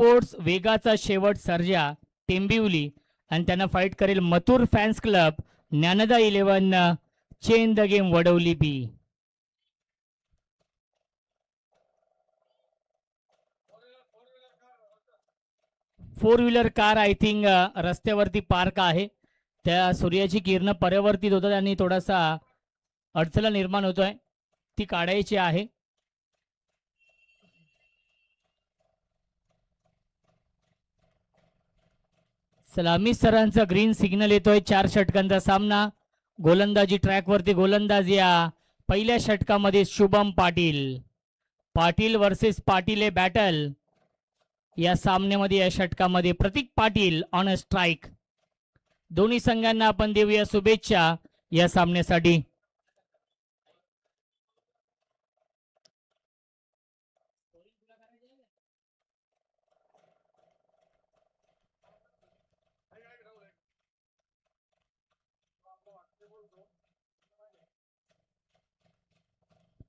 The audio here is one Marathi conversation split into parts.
स्पोर्ट्स वेगाचा शेवट सर्जा टेंबिवली आणि त्यांना फाईट करेल Mathur fans club Gyanada 11 change the game Wadavali B. Four wheeler car I think रस्त्यावरती पार्क आहे. त्या सूर्याची किरण परावर्तित होतात आणि थोडासा अडथळा निर्माण होतोय, ती काढायची आहे. सलामी सरांचा ग्रीन सिग्नल येतोय. 4 षटकांचा सामना. गोलंदाजी ट्रॅकवरती गोलंदाज या पहिल्या षटकामध्ये शुभम पाटील. पाटील वर्सेस पाटील हे बॅटल या सामन्यामध्ये, या षटकामध्ये प्रतीक पाटील ऑन अ स्ट्राईक. दोन्ही संघांना आपण देऊया शुभेच्छा या सामन्यासाठी.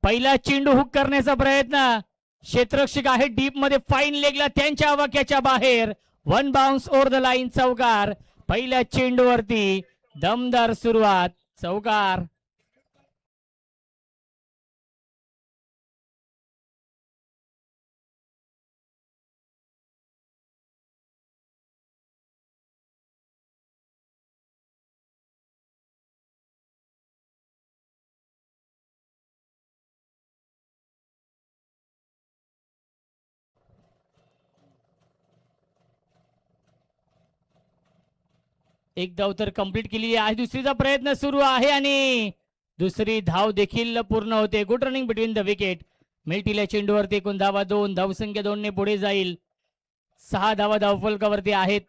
पहिला चेंडू हुक करण्याचा प्रयत्न. क्षेत्ररक्षक आहे डीप मध्ये, फाईन लेगला त्यांच्या आवाक्याच्या बाहेर. One bounce over the line, चौकार. पहिल्या चेंडूवरती दमदार सुरुवात, चौकार. एक धाव तर कंप्लीट केलेली आहे. दुसरीचा प्रयत्न सुरू आहे आणि दुसरी धाव देखील पूर्ण होते. Good running between the wicket. मिळतील चेंडूवरती एकूण धावा 2. धावसंख्या 2 ने पुढे जाईल. 6 धावा धावफलकावरती आहेत.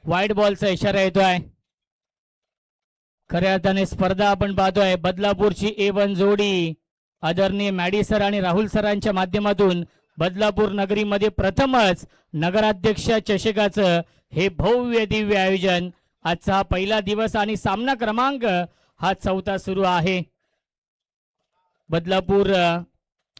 वाईट बॉलचा इशारा येतोय. खऱ्या अर्थाने स्पर्धा आपण पाहतोय. बदलापूरची A1 जोडी आदरणीय मॅडी सर आणि राहुल सरांच्या माध्यमातून बदलापूर नगरीमध्ये प्रथमच नगराध्यक्ष चषकाचं हे भव्य दिव्य आयोजन. आजचा हा पहिला दिवस आणि सामना क्रमांक हा 4था सुरू आहे. बदलापूर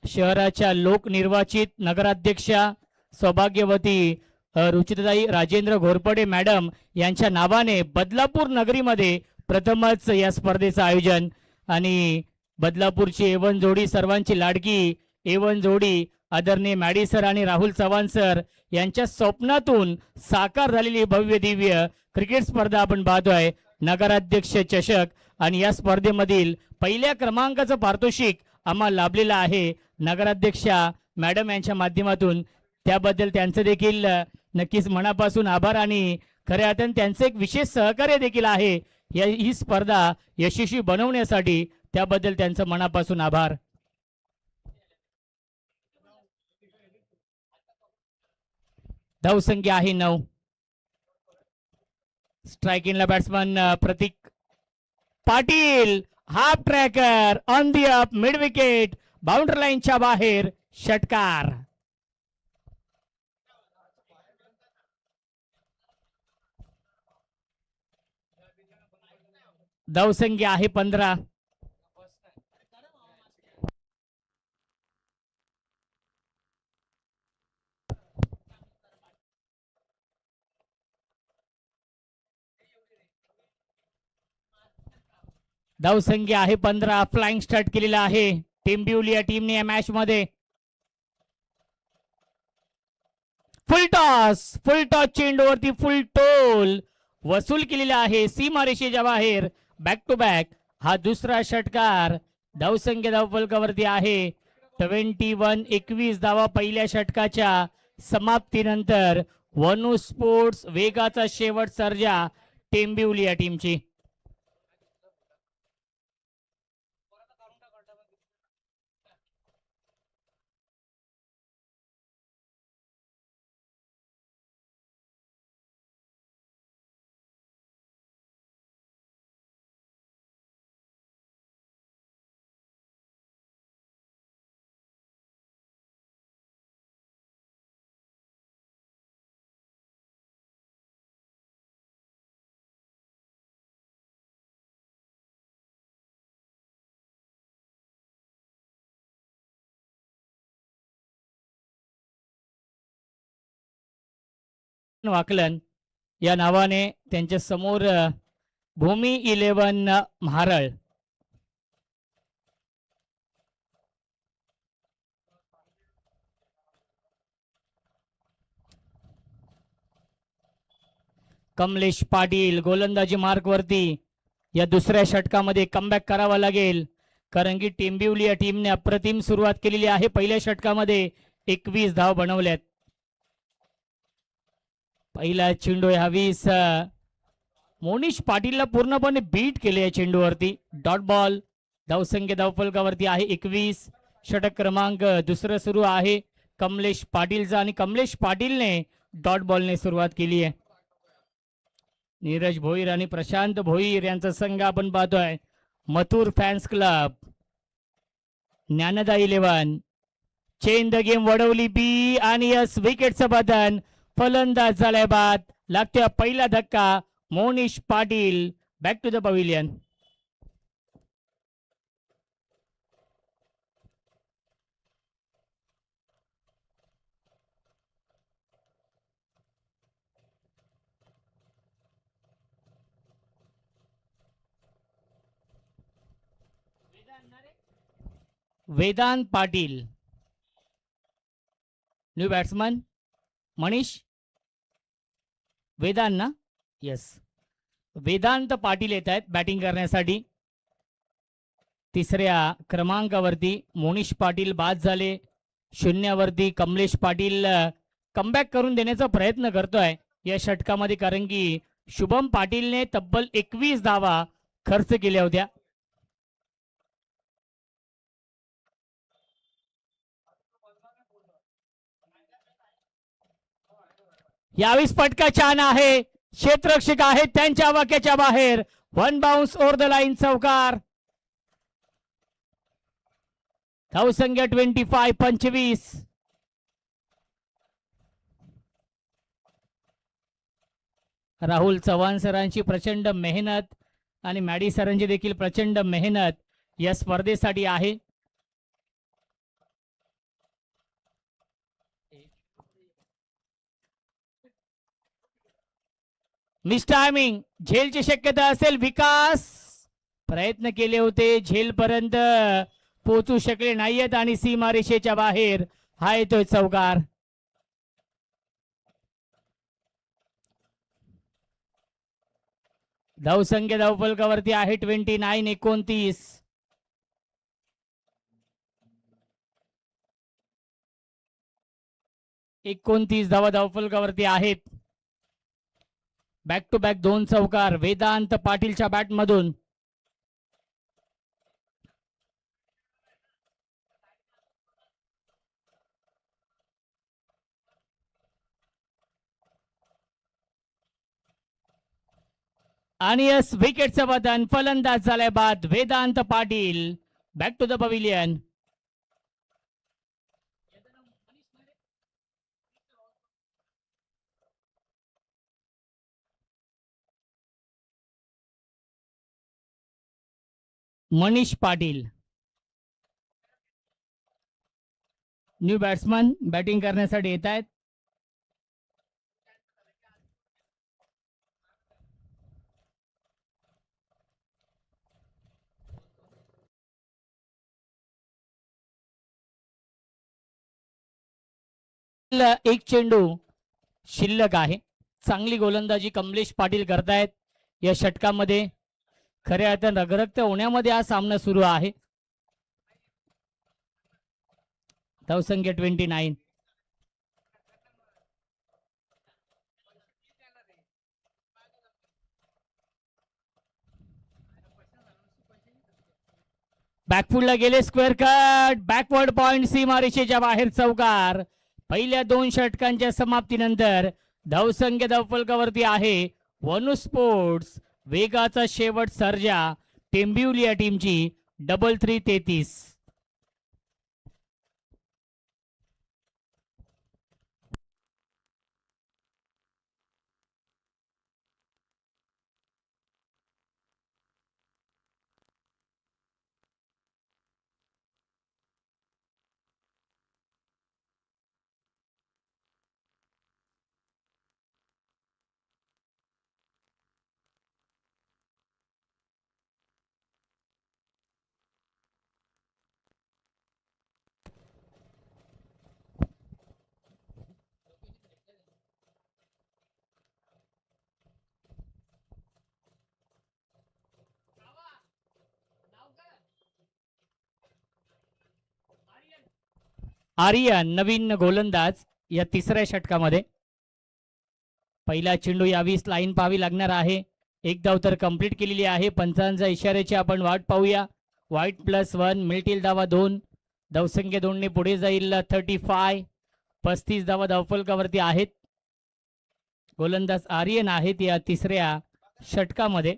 शहराच्या लोकनिर्वाचित नगराध्यक्षा सौभाग्यवती रुचिताई राजेंद्र घोरपडे मॅडम यांच्या नावाने बदलापूर नगरीमध्ये प्रथमच या स्पर्धेचं आयोजन. आणि बदलापूरची A1 जोडी, सर्वांची लाडकी A1 जोडी आदरणीय मॅडी सर आणि राहुल चव्हाण सर यांच्या स्वप्नातून साकार झालेली भव्य दिव्य क्रिकेट स्पर्धा आपण पाहतोय. नगराध्यक्ष चषक आणि या स्पर्धेमधील पहिल्या क्रमांकाचं पारितोषिक आम्हाला लाभलेलं आहे नगराध्यक्षा मॅडम यांच्या माध्यमातून. त्याबद्दल त्यांचं देखील नक्कीच मनापासून आभार आणि खऱ्या अर्थाने त्यांचं एक विशेष सहकार्य देखील आहे ही स्पर्धा यशस्वी बनवण्यासाठी. त्याबद्दल त्यांचं मनापासून आभार. धावसंख्या आहे 9. स्ट्रायकिंगला batsman Pratik Patil. Half tracker on the up, mid wicket, boundary लाईनच्या बाहेर, षटकार. धावसंख्या आहे 15. धावसंख्या आहे 15. फ्लाइंग स्टार्ट केलेला आहे टेंबिवली या टीमने या मॅच मध्ये. फुल टॉस चेंडूवरती फुल टोल वसूल केलेला आहे सीमारेषेच्या बाहेर. बॅक टू बॅक हा दुसरा षटकार. धावसंख्या धावफलकावरती आहे 21 धावा पहिल्या षटकाच्या समाप्तीनंतर. वनू स्पोर्ट्स वेगाचा शेवट सर्जा टेंबिवली या टीमची. वाकलन या नावाने त्यांच्या समोर भूमी 11 महाराळ कमलेश पाटील गोलंदाजी मार्क वरती या दुसऱ्या षटकामध्ये कमबॅक करावा लागेल, कारण की टेंबिवली या टीमने अप्रतिम सुरुवात केलेली आहे. पहिल्या षटकामध्ये 21 धाव बनवल्यात. पहिला चेंडू हा 20 मोनिश पाटीलला पूर्णपणे बीट केले या चेंडूवरती. Dot ball. धावसंख्या धावफलकावरती आहे 21. षटक क्रमांक दुसरं सुरू आहे कमलेश पाटीलचा आणि कमलेश पाटीलने डॉट बॉलने सुरुवात केली आहे. नीरज भोईर आणि प्रशांत भोईर यांचा संघ आपण पाहतोय. Mathur fans club Gyanada 11 change the game Wadavali B आणि यस विकेटचं बदन. फलंदाज झालाय बाद. लागतोय पहिला धक्का. Monish Patil back to the pavilion. Vedant Patil new batsman. Manish Vedant ना. यस, वेदांत पाटील येत आहेत बॅटिंग करण्यासाठी. तिसऱ्या क्रमांकावरती मोनिश पाटील बाद झाले. शून्यावरती कमलेश पाटील कमबॅक करून देण्याचा प्रयत्न करतोय या षटकामध्ये, कारण की शुभम पाटीलने तब्बल 21 धावा खर्च केल्या होत्या. यावेळेस फटका छान आहे. क्षेत्ररक्षक आहेत त्यांच्या वाक्याच्या बाहेर. 1 बाउन्स ओव्हर द लाईन. चौकार. धावसंख्या 25. राहुल चव्हाण सरांची प्रचंड मेहनत आणि मॅडी सरांची देखील प्रचंड मेहनत या स्पर्धेसाठी आहे. Miss timing. झेलची शक्यता असेल. विकास प्रयत्न केले होते, झेल पर्यंत पोहोचू शकले नाहीयेत आणि सीमारेषेच्या बाहेर हा येतोय चौकार. धावसंख्या धावफलकावरती आहे 29. 29 धावा धावफलकावरती आहेत. बॅक टू बॅक 2 चौकार वेदांत पाटीलच्या बॅटमधून. आणि यस विकेटचं बदन. फलंदाज झालाय बाद. Vedant Patil back to the pavilion. Manish Patil new batsman batting करण्यासाठी येत आहेत. एक चेंडू शिल्लक आहे. चांगली गोलंदाजी कमलेश पाटील करतायत या षटकामध्ये. खऱ्या अर्थानं रगरक्त होण्यामध्ये हा सामना सुरू आहे. धावसंख्या 29. बॅकफुटला गेले. Square cut. Backward point. सीमारेषेच्या बाहेर चौकार. पहिल्या 2 षटकांच्या समाप्तीनंतर धावसंख्या धावफलकावरती आहे वनू स्पोर्ट्स वेगाचा शेवट सर्जा टेंबिवली या टीमची 33. आर्यन नवीन गोलंदाज या तिसऱ्या षटकामध्ये. पहिला चेंडू यावीस लाईन पाहावी लागणार आहे. एक धाव तर कंप्लीट केलेली आहे. पंचांच्या इशाऱ्याची आपण वाट पाहूया. व्हाईट +1 मिळतील धावा 2. धावसंख्या 2 ने पुढे जाईल. 35 35 धावा धावफलकावरती आहेत. गोलंदाज आर्यन आहेत या तिसऱ्या षटकामध्ये.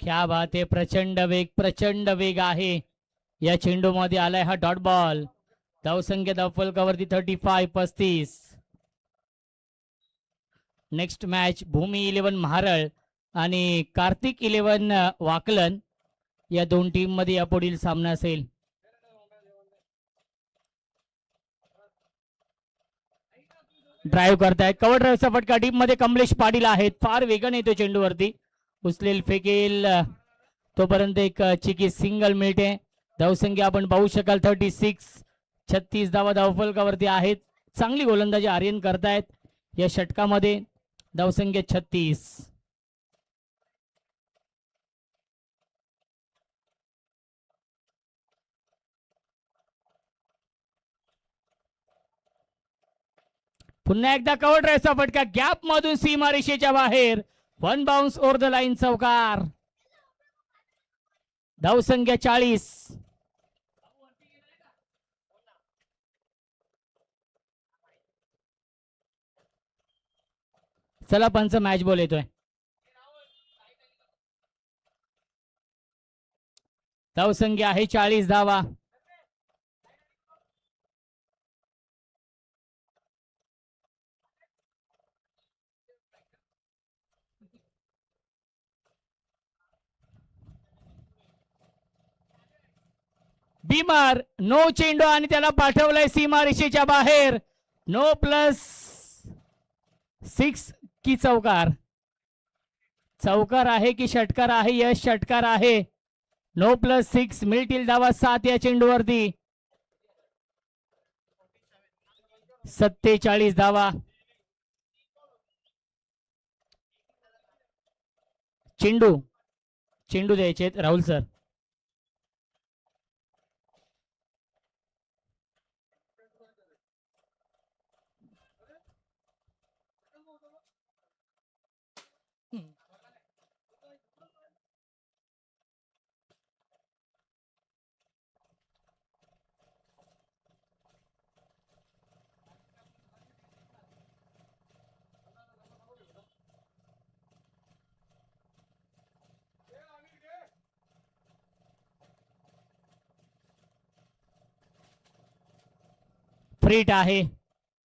क्या बात आहे. प्रचंड वेग आहे या चेंडू मध्ये आलाय हा डॉट बॉल. धावसंख्या धावफलकावरती 35 35. नेक्स्ट मॅच भूमी 11 महारळ आणि कार्तिक 11 वाकलन या दोन टीम मध्ये यापुढील सामना असेल. ड्राईव्ह करतायत. कव्हर ड्राईव्हचा फटका टीम मध्ये कमलेश पाटील आहेत. फार वेगाने येतो चेंडूवरती. उचलेल फेकेल तोपर्यंत एक चिकी सिंगल मिळते. धावसंख्या आपण पाहू शकाल 36. 36 धावा धावफलकावरती आहेत. चांगली गोलंदाजी आर्यन करतायत या षटकामध्ये. धावसंख्या 36. पुन्हा एकदा कव्हर ड्राईव्हचा फटका गॅप मधून सीमारेषेच्या बाहेर. 1 बाउन्स ओव्हर द लाईन चौकार. धावसंख्या 40. चला पंच मॅच बॉल येतोय. धावसंख्या आहे 40 धावा. बीमर नो चेंडू आणि त्याला पाठवलाय सीमारेषेच्या बाहेर. नो +6 की चौकार. चौकार आहे की षटकार आहे. यश षटकार आहे. नो +6 मिळतील धावा 7 या चेंडूवरती. 47 धावा. चेंडू द्यायचे राहुल सर. फ्रीट आहे.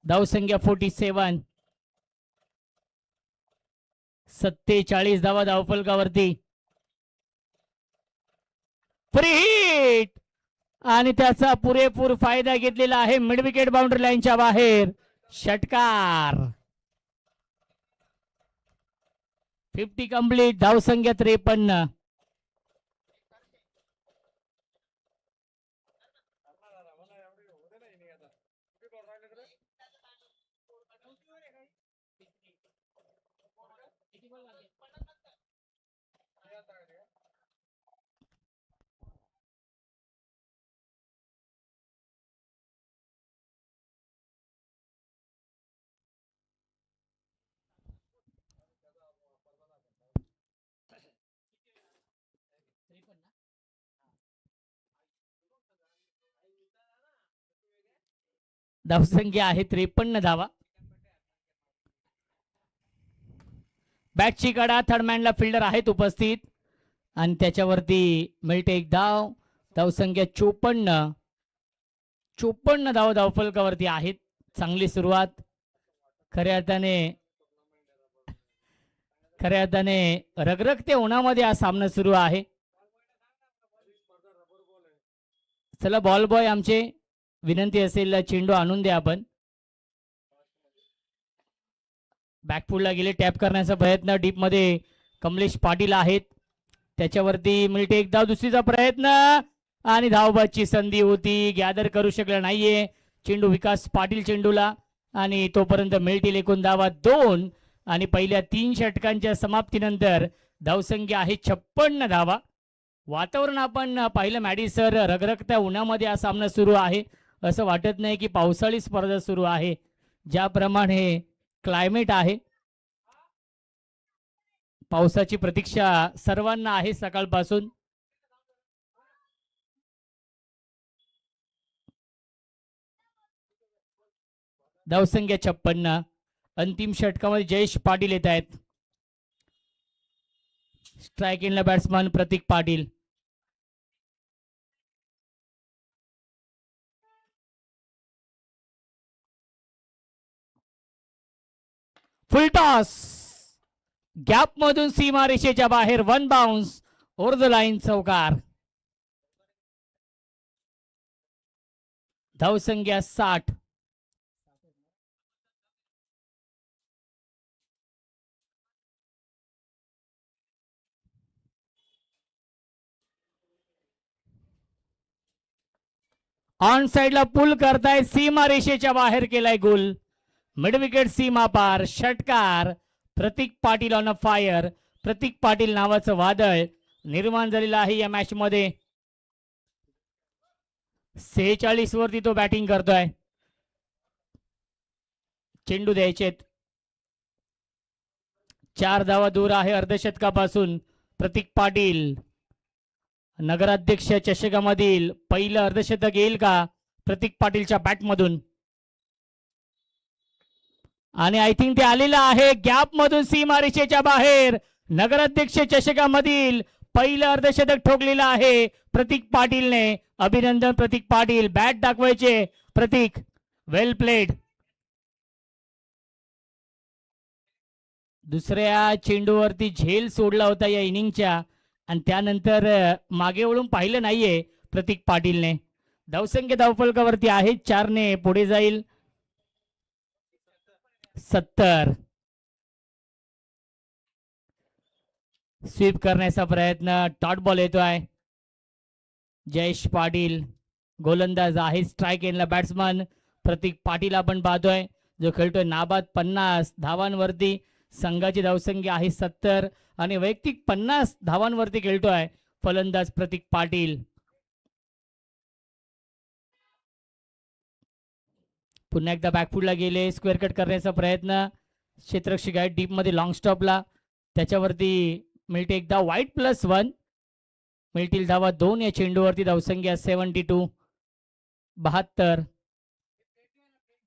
धावसंख्या 47. 47 धावा धावफलकावरती. फ्री हिट आणि त्याचा पुरेपूर फायदा घेतलेला आहे. मिड विकेट बाउंड्री लाईनच्या बाहेर. षटकार. 50 कंप्लीट. धावसंख्या 53. धावसंख्या आहे 53 धावा. बॅटची कडा. थर्ड मॅनला फिल्डर आहेत उपस्थित आणि त्याच्यावरती मिळते एक धाव. धावसंख्या 54 धाव धावफलकावरती आहेत. चांगली सुरुवात. खऱ्या अर्थाने रगरगते उन्हामध्ये हा सामना सुरू आहे. चला बॉल बॉय आमचे विनंती असेल चेंडू आणून द्या आपण. बॅकफुटला गेले. टॅप करण्याचा प्रयत्न. डीप मध्ये कमलेश पाटील आहेत. त्याच्यावरती मिळते एक धाव. दुसरीचा प्रयत्न. आणि धावबाची संधी होती, गॅदर करू शकला नाहीये चेंडू. विकास पाटील चेंडूला, आणि तोपर्यंत मिळतील एकूण धावा 2. आणि पहिल्या 3 षटकांच्या समाप्तीनंतर धावसंख्या आहे 56 धावा. वातावरण आपण पाहिलं मॅडी सर, रगरगत्या उन्हामध्ये हा सामना सुरू आहे. असं वाटत नाही की पावसाळी स्पर्धा सुरू आहे. ज्याप्रमाणे क्लायमेट आहे, पावसाची प्रतीक्षा सर्वांना आहे सकाळपासून. धावसंख्या 56. अंतिम षटकामध्ये जयेश पाटील येत आहेत. Strike इनला batsman Pratik Patil. फुल टॉस, गॅप मधून सीमा रेषेच्या बाहेर, 1 बाउन्स ओव्हर द लाईन, चौकार. धावसंख्या 60. ऑन साइडला पुल करताय, सीमा रेषेच्या बाहेर केलाय गोल. मिड विकेट सीमा पार, षटकार. प्रतीक पाटील ऑन अ फायर. प्रतीक पाटील नावाचं वादळ निर्माण झालेलं आहे या मॅच मध्ये. 46 वरती तो बॅटिंग करतोय. चेंडू द्यायचेत. 4 धावा दूर आहे अर्धशतकापासून प्रतीक पाटील. नगराध्यक्ष चषकामधील पहिलं अर्धशतक येईल का प्रतीक पाटीलच्या बॅटमधून? आणि आय थिंक ते आलेलं आहे. गॅप मधून सीमारेषेच्या बाहेर नगराध्यक्ष चषकामधील पहिलं अर्धशतक ठोकलेलं आहे प्रतीक पाटीलने. अभिनंदन प्रतीक पाटील. बॅट दाखवायचे प्रतीक, वेल प्लेड. दुसऱ्या चेंडूवरती झेल सोडला होता या इनिंगच्या, आणि त्यानंतर मागे वळून पाहिलं नाहीये प्रतीक पाटीलने. धावसंख्या धावफलकावरती आहे, 4 ने पुढे जाईल. 70. स्वीप करण्याचा प्रयत्न, डॉट बॉल येतोय. जयेश पाटील गोलंदाज आहे. स्ट्राईक एंडला बॅट्समन प्रतीक पाटील आपण पाहतोय, जो खेळतोय नाबाद 50 धावांवरती. संघाची धावसंख्या आहे 70 आणि वैयक्तिक 50 धावांवरती खेळतोय फलंदाज प्रतीक पाटील. पुन्हा एकदा बॅकफुटला गेले, स्क्वेअर कट करण्याचा प्रयत्न. क्षेत्ररक्षक आहे डीप मध्ये लॉंग स्टॉपला, त्याच्यावरती मिळते एकदा वाईट +1. मिळतील धावा 2 या चेंडूवरती. धावसंख्या 72. 72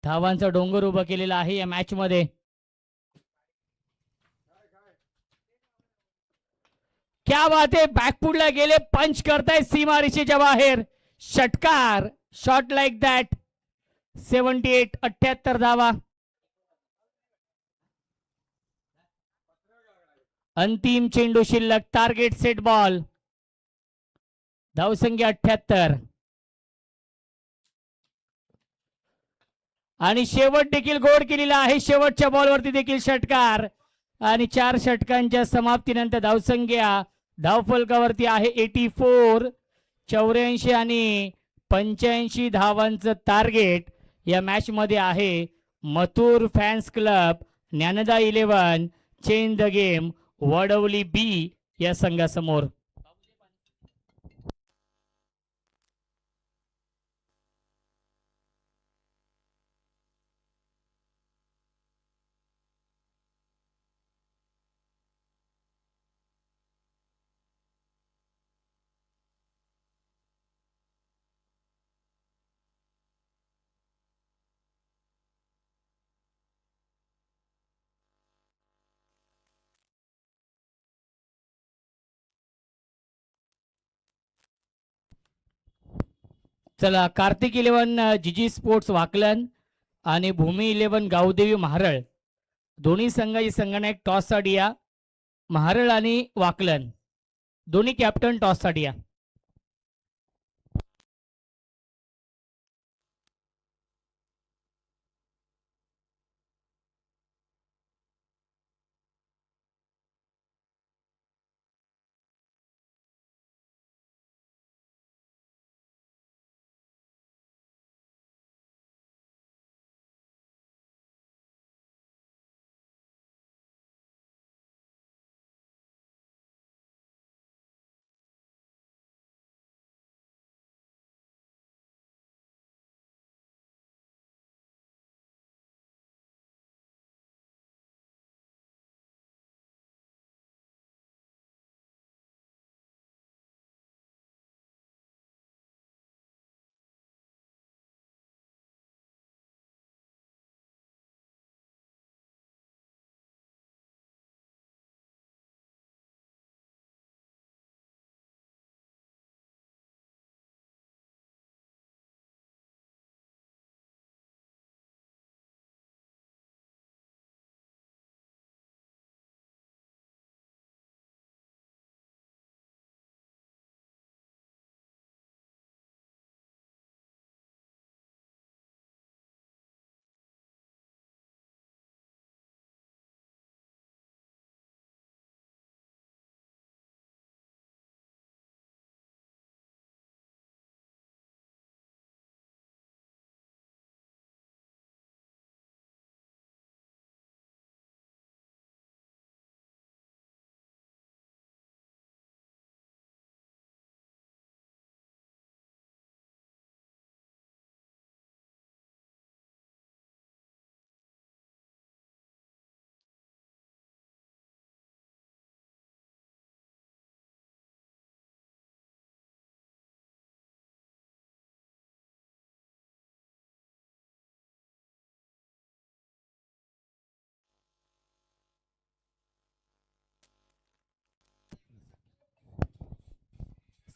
धावांचा डोंगर उभा केलेला आहे या मॅच मध्ये. क्या बात आहे, बॅकफुटला गेले, पंच करताय सीमारेषेच्या बाहेर. षटकार, शॉट लाईक दॅट. 78. 78 धावा. अंतिम चेंडू शिल्लक, टार्गेट सेट बॉल. धावसंख्या 78. आणि शेवट देखील गोड केलेला आहे. शेवटच्या बॉलवरती देखील षटकार. आणि 4 षटकांच्या समाप्तीनंतर धावसंख्या धावफलकावरती आहे 84. 84 आणि 85 धावांचं टार्गेट या मॅच मध्ये आहे. Mathur fans club, Gyanada 11, change the game, Wadavali B या संघासमोर. चला, कार्तिक 11 जीजी स्पोर्ट्स वाकलन आणि भूमी 11 गावदेवी महारळ, दोन्ही संघाची संघनायक टॉस साठी या. महारळ आणि वाकलन दोन्ही कॅप्टन टॉस साठी या.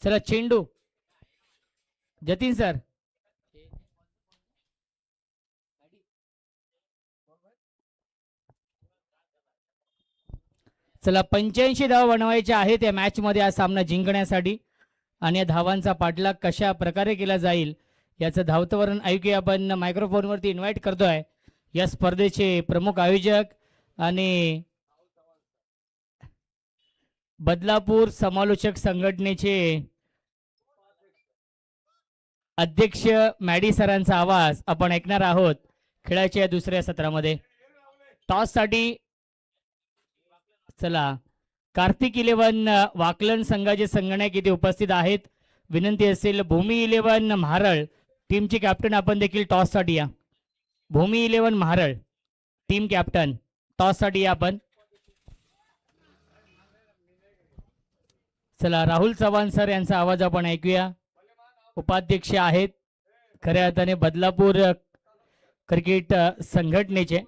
चला चेंडू जतीन सर. चला 85 धावा बनवायच्या आहेत या मॅच मध्ये हा सामना जिंकण्यासाठी आणि या धावांचा पाठलाग कशा प्रकारे केला जाईल याचं धावतवरण ऐकूया. आपण मायक्रोफोनवरती इन्व्हाइट करतोय या स्पर्धेचे प्रमुख आयोजक आणि बदलापूर समालोचक संघटनेचे अध्यक्ष मॅडी सरांचा आवाज आपण ऐकणार आहोत खेळाच्या दुसऱ्या सत्रामध्ये. टॉस साठी चला कार्तिक 11 वाकलन संघाचे संगणक इथे उपस्थित आहेत. विनंती असेल भूमी 11 महारळ टीमचे कॅप्टन आपण देखील टॉस साठी या. भूमी 11 महारळ टीम कॅप्टन टॉस साठी या आपण. चला राहुल चव्हाण सर यांचा आवाज आपण ऐकूया. उपाध्यक्ष आहेत खऱ्या अर्थाने बदलापूर क्रिकेट संघटनेचे.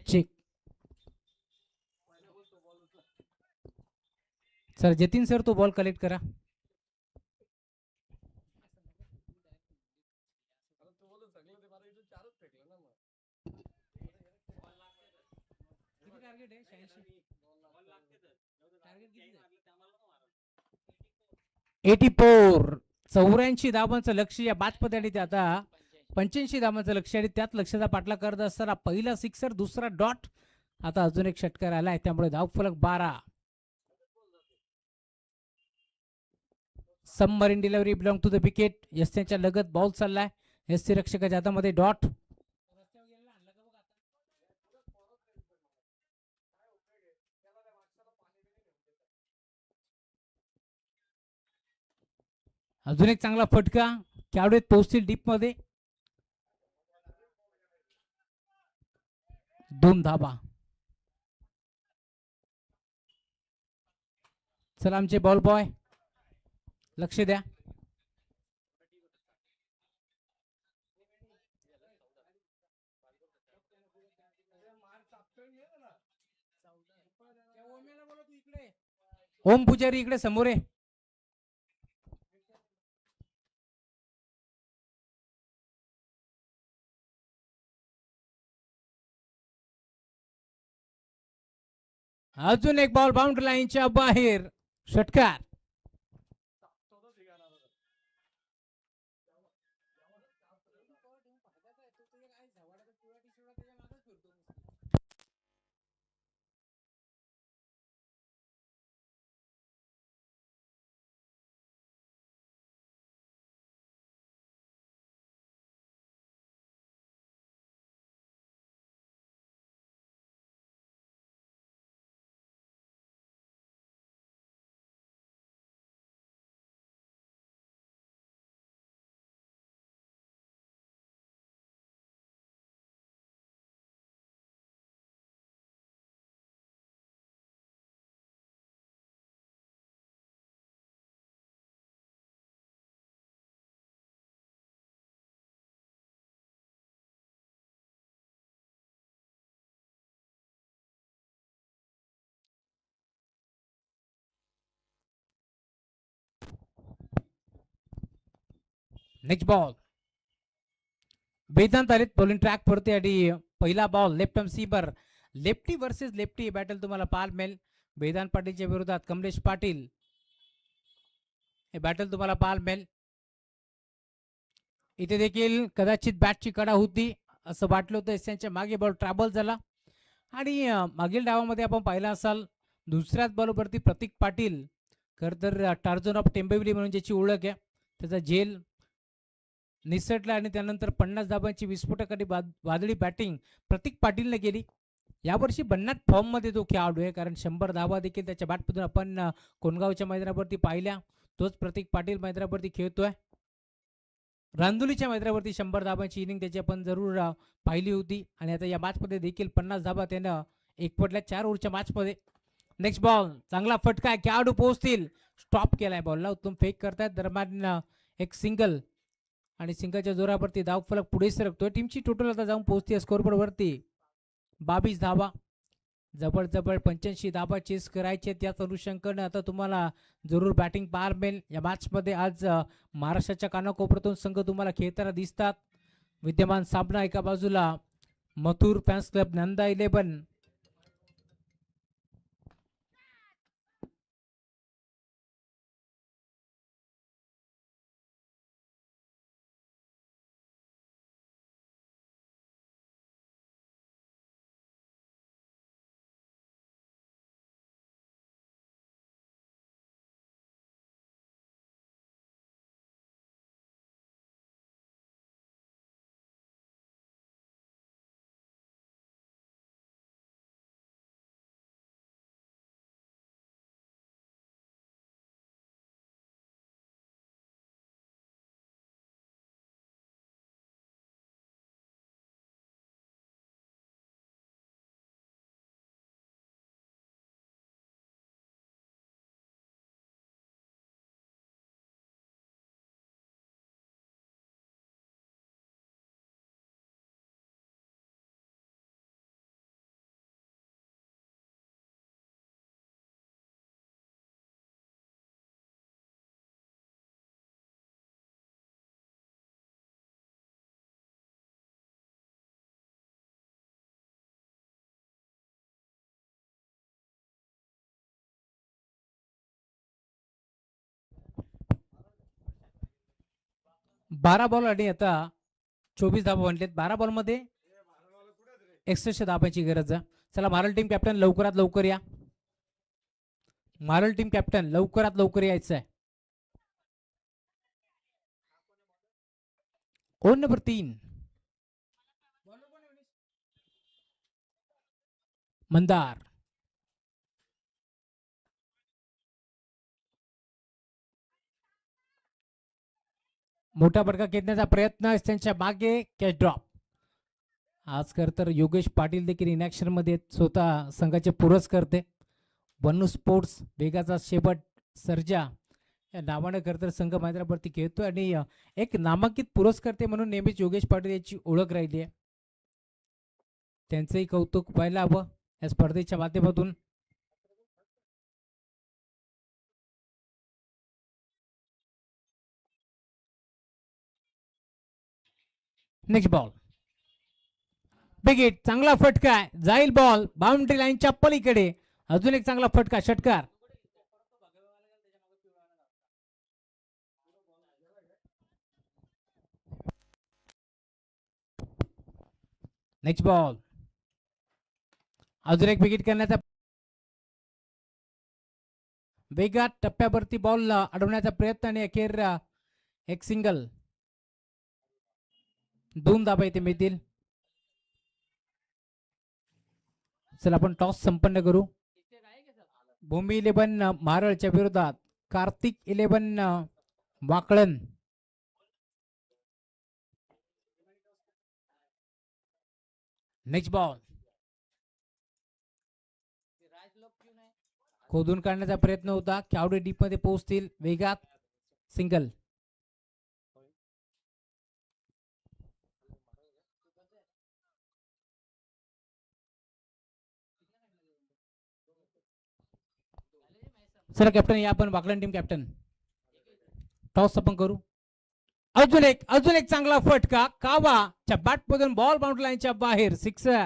चेक. सर जतीन सर तो बॉल कलेक्ट करा. टार्गेट आहे 84 84 धावांचं लक्ष या बाजपदाडीत आता 85 धावांचं लक्ष आणि त्यात लक्षाचा पाठलाग करत असताना पहिला सिक्सर दुसरा डॉट. आता अजून एक षटकार आलाय त्यामुळे धावफलक 12. Submarine delivery belong to the wicket. एस त्यांच्या लगत बॉल चाललाय. एस रक्षकाच्या हातामध्ये डॉट. अजून एक चांगला फटका. कॅवडेत पोहोचतील डीप मध्ये. 2 धाबा. चला आमचे बॉल बॉय लक्ष द्या. ओम पुजारी इकडे समोर आहे. अजून एक बॉल बाउंड्री लाईनच्या बाहेर. षटकार. नेक्स्ट बॉल वेदांत आलेत बॉलिंग ट्रॅक वरती आणि पहिला ball left arm seamer lefty versus lefty battle तुम्हाला पाहायला मिळेल. वेदांत पाटीलच्या विरोधात कमलेश पाटील हे बॅटल तुम्हाला पाहायला मिळेल. इथे देखील कदाचित बॅटची कडा होती असं वाटलं होतं. त्यांच्या मागे बॉल ट्रॅव्हल झाला आणि मागील डावामध्ये आपण पाहिला असाल दुसऱ्याच बॉलवरती प्रतीक पाटील खरं तर टार्झन ऑफ टेंबेवली म्हणून ज्याची ओळख आहे त्याचा झेल निसटला आणि त्यानंतर 50 धाबांची विस्फोटक आणि वादळी बॅटिंग प्रतीक पाटीलने केली. यावर्षी भन्नाट फॉर्ममध्ये तो खेळाडू आहे कारण 100 धावा देखील त्याच्या बॅटमधून आपण कोणगावच्या मैदानावरती पाहिल्या. तोच प्रतीक पाटील मैदानावरती खेळतोय. रांदुलीच्या मैदानावरती 100 धाबांची इनिंग त्याची आपण जरूर पाहिली होती आणि आता या मॅचमध्ये देखील 50 धाबा त्यानं एकवटल्या 4 ओव्हरच्या मॅचमध्ये. नेक्स्ट बॉल चांगला फटका आहे. खेळाडू पोहोचतील. स्टॉप केलाय बॉलला. उत्तम फेक करतायत. दरम्यान एक सिंगल आणि सिंगलच्या जोरावरती धावफलक पुढे सरकतोय. टीमची टोटल आता जाऊन पोहोचते स्कोरबोर्ड वरती 22 धाबा. जवळ 85 धाबा चेस करायचे. त्याच अनुषंगाने आता तुम्हाला जरूर बॅटिंग पाहायला मिळेल. या मॅचमध्ये आज महाराष्ट्राच्या कानाकोपऱ्यातून संघ तुम्हाला खेळताना दिसतात. विद्यमान सामना एका बाजूला Mathur fans club Nanda 11 12 ball आणि आता 24 धाबा बनलेत. 12 बॉल मध्ये 61 धाबांची गरज आहे. चला मारल टीम कॅप्टन लवकरात लवकर या. मारल टीम कॅप्टन लवकरात लवकर यायचं आहे. Over number 3 Mandar. मोठा फटका खेचण्याचा प्रयत्न त्यांच्या मागे कॅच ड्रॉप. आज खर तर योगेश पाटील देखील इनॅक्शन मध्ये स्वतः संघाचे पुरस्कर्ते. बनू स्पोर्ट्स वेगाचा शेवट सर्जा या नावाने खर तर संघ मैदानावरती खेळतो आणि एक नामांकित पुरस्कर्ते म्हणून नेहमीच योगेश पाटील यांची ओळख राहिली आहे. त्यांचंही कौतुक व्हायला हवं या स्पर्धेच्या माध्यमातून. Next ball big hit. चांगला फटका आहे. जाईल बॉल बाउंड्री लाईनच्या पलीकडे. अजून एक चांगला फटका षटकार. नेक्स्ट बॉल अजून एक विकेट करण्याचा वेगात टप्प्यावरती बॉल अडवण्याचा प्रयत्न आणि अखेर एक सिंगल. 2 धाबा इथे मिळतील. चला आपण टॉस संपन्न करू. भूमी 11 मारळच्या विरोधात कार्तिक 11 वाकळण. नेक्स्ट बॉल खोदून काढण्याचा प्रयत्न होता. खेळाडू डीप मध्ये पोहोचतील. वेगात सिंगल. चला कॅप्टन या आपण वाकलन टीम कॅप्टन टॉस आपण करू. अजून एक चांगला फटका कावाच्या बॅट मधून बॉल बाउंड्री लाईनच्या बाहेर सिक्सर.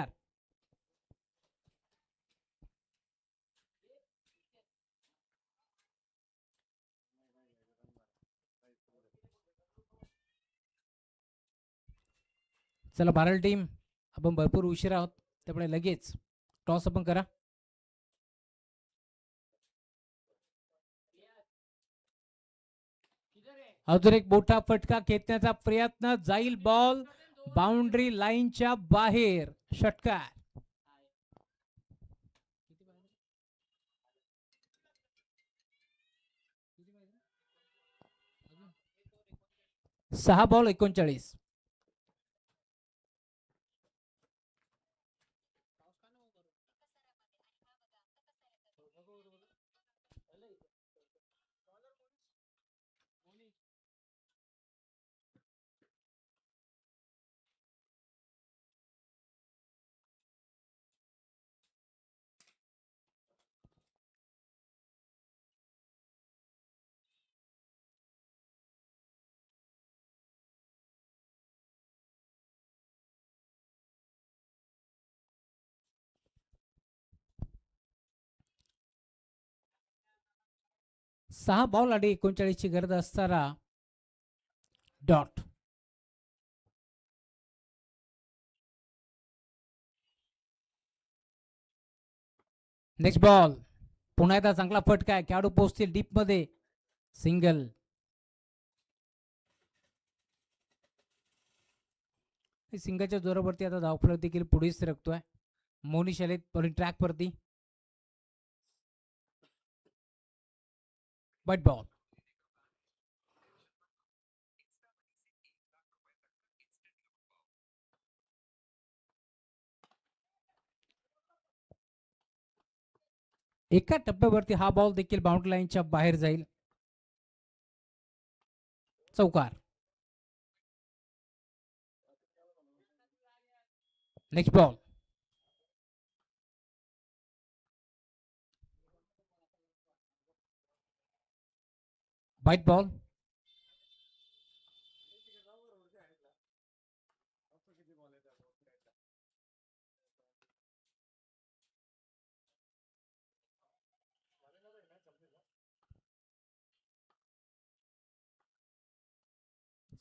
चला भारत टीम आपण भरपूर उशीर आहोत त्यामुळे लगेच टॉस आपण करा. अजून एक मोठा फटका खेचण्याचा प्रयत्न जाईल बॉल बाउंड्री लाईनच्या बाहेर षटकार. 6 बॉल 39. सहा बॉल आणि 39 ची गरज असताना डॉट. नेक्स्ट बॉल पुन्हा एकदा चांगला फटका आहे. खेळाडू पोहोचतील डीप मध्ये. सिंगल. सिंगलच्या जोरावरती आता धावफलक देखील पुढे सरकतोय. मोनिश आले बॉलिंग ट्रॅक वरती. White ball. एका टप्प्यावरती हा बॉल देखील बाउंड्री लाईनच्या बाहेर जाईल. चौकार. Next ball. White ball.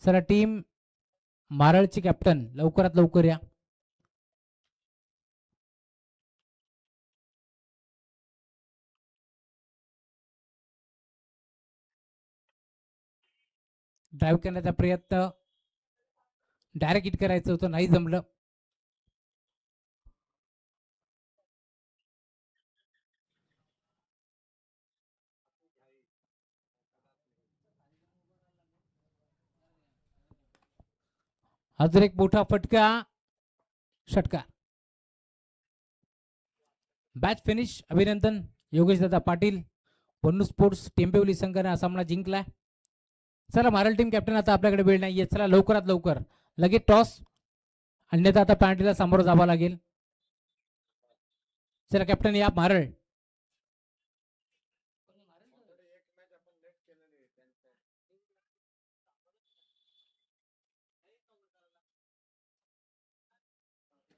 चला टीम मारळची कॅप्टन लवकरात लवकर या. ड्राईव्ह करण्याचा प्रयत्न. डायरेक्ट हिट करायचं होतं नाही जमलं. अजून एक मोठा फटका. षटकार. Match finish. अभिनंदन योगेश दादा पाटील. पन्नू स्पोर्ट्स टेंबिवली संघाने हा सामना जिंकलाय. चला मारळ टीम कॅप्टन आता आपल्याकडे वेळ नाहीये. चला लवकरात लवकर लगेच टॉस. अन्यथा आता पॅनल्टीला सामोरं जावं लागेल. चला कॅप्टन या मारळ.